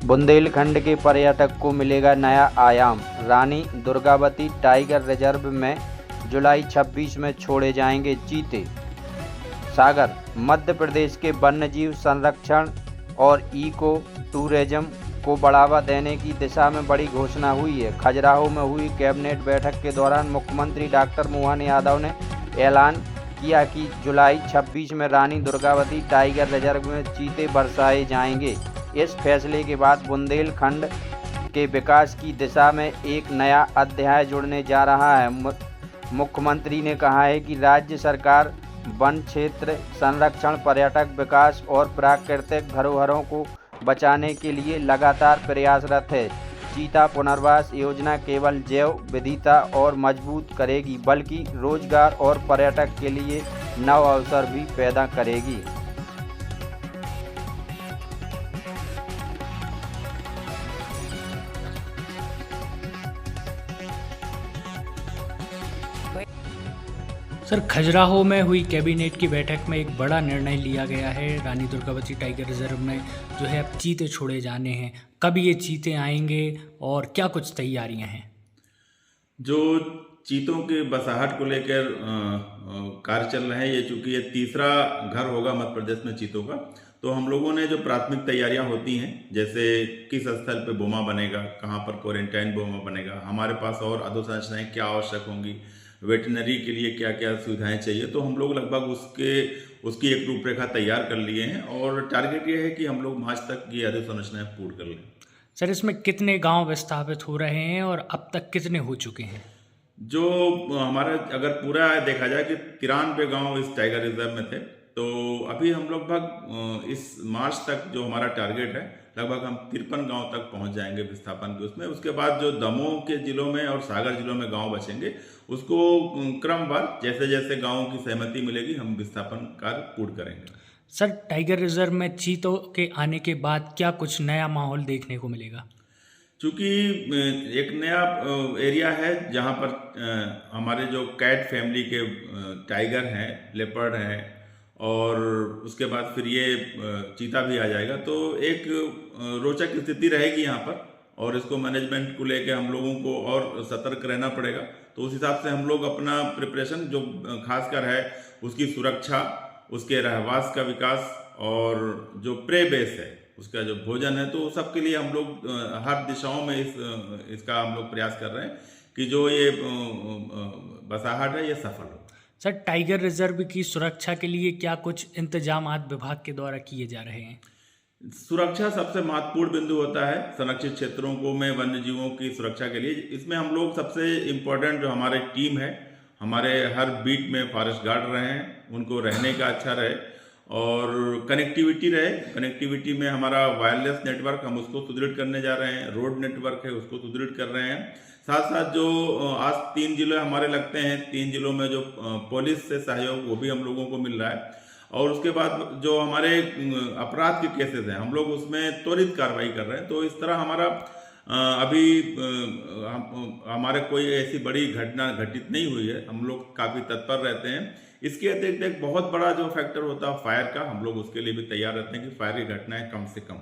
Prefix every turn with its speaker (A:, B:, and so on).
A: बुंदेलखंड के पर्यटक को मिलेगा नया आयाम। रानी दुर्गावती टाइगर रिजर्व में जुलाई 26 में छोड़े जाएंगे चीते। सागर, मध्य प्रदेश के वन्यजीव संरक्षण और इको टूरिज्म को बढ़ावा देने की दिशा में बड़ी घोषणा हुई है। खजुराहो में हुई कैबिनेट बैठक के दौरान मुख्यमंत्री डॉक्टर मोहन यादव ने ऐलान किया कि जुलाई 26 में रानी दुर्गावती टाइगर रिजर्व में चीते बरसाए जाएंगे। इस फैसले के बाद बुंदेलखंड के विकास की दिशा में एक नया अध्याय जुड़ने जा रहा है। मुख्यमंत्री ने कहा है कि राज्य सरकार वन क्षेत्र संरक्षण, पर्यटक विकास और प्राकृतिक धरोहरों को बचाने के लिए लगातार प्रयासरत है। चीता पुनर्वास योजना केवल जैव विविधता और मजबूत करेगी, बल्कि रोजगार और पर्यटक के लिए नव अवसर भी पैदा करेगी।
B: सर, खजुराहो में हुई कैबिनेट की बैठक में एक बड़ा निर्णय लिया गया है। रानी दुर्गावती टाइगर रिजर्व में जो है अब चीते छोड़े जाने हैं। कब ये चीते आएंगे और क्या कुछ तैयारियां हैं?
C: जो चीतों के बसाहट को लेकर कार्य चल रहे हैं, ये चूंकि ये तीसरा घर होगा मध्य प्रदेश में चीतों का, तो हम लोगों ने जो प्राथमिक तैयारियां होती हैं, जैसे किस स्थल पे बोमा बनेगा, कहाँ पर क्वारंटाइन बोमा बनेगा, हमारे पास और अधोसंरचनाएं क्या आवश्यक होंगी, वेटनरी के लिए क्या क्या सुविधाएं चाहिए, तो हम लोग लगभग उसकी एक रूपरेखा तैयार कर लिए हैं और टारगेट ये है कि हम लोग मार्च तक ये अधोसंरचनाएं पूर्ण कर लें।
B: सर, इसमें कितने गांव विस्थापित हो रहे हैं और अब तक कितने हो चुके हैं?
C: जो हमारा अगर पूरा देखा जाए कि 93 गांव इस टाइगर रिजर्व में थे, तो अभी हम लगभग इस मार्च तक जो हमारा टारगेट है, लगभग हम 53 गांव तक पहुंच जाएंगे विस्थापन के उसमें। उसके बाद जो दमोह के जिलों में और सागर जिलों में गांव बचेंगे, उसको क्रमवार जैसे जैसे गांवों की सहमति मिलेगी हम विस्थापन कार्य पूर्ण करेंगे।
B: सर, टाइगर रिजर्व में चीतों के आने के बाद क्या कुछ नया माहौल देखने को मिलेगा?
C: चूँकि एक नया एरिया है जहाँ पर हमारे जो कैट फैमिली के टाइगर हैं, लेपर्ड हैं, और उसके बाद फिर ये चीता भी आ जाएगा, तो एक रोचक स्थिति रहेगी यहाँ पर, और इसको मैनेजमेंट को लेके हम लोगों को और सतर्क रहना पड़ेगा। तो उस हिसाब से हम लोग अपना प्रिपरेशन जो खासकर है उसकी सुरक्षा, उसके रहवास का विकास और जो प्रे बेस है उसका जो भोजन है, तो सबके लिए हम लोग हर दिशाओं में इसका हम लोग प्रयास कर रहे हैं कि जो ये बसाहट है ये सफल हो।
B: सर, टाइगर रिजर्व की सुरक्षा के लिए क्या कुछ इंतजामात विभाग के द्वारा किए जा रहे हैं?
C: सुरक्षा सबसे महत्वपूर्ण बिंदु होता है संरक्षित क्षेत्रों को में वन्य जीवों की सुरक्षा के लिए। इसमें हम लोग सबसे इम्पोर्टेंट जो हमारे टीम है, हमारे हर बीट में फॉरेस्ट गार्ड रहे हैं, उनको रहने का अच्छा रहे और कनेक्टिविटी रहे। कनेक्टिविटी में हमारा वायरलेस नेटवर्क हम उसको सुदृढ़ करने जा रहे हैं, रोड नेटवर्क है उसको सुदृढ़ कर रहे हैं। साथ साथ जो आज 3 जिले हमारे लगते हैं, 3 जिलों में जो पुलिस से सहयोग वो भी हम लोगों को मिल रहा है। और उसके बाद जो हमारे अपराध के केसेस हैं, हम लोग उसमें त्वरित कार्रवाई कर रहे हैं। तो इस तरह हमारा अभी हमारे कोई ऐसी बड़ी घटना घटित नहीं हुई है, हम लोग काफ़ी तत्पर रहते हैं। इसके अतिरिक्त एक बहुत बड़ा जो फैक्टर होता है फायर का, हम लोग उसके लिए भी तैयार रहते हैं कि फायर की घटनाएं कम से कम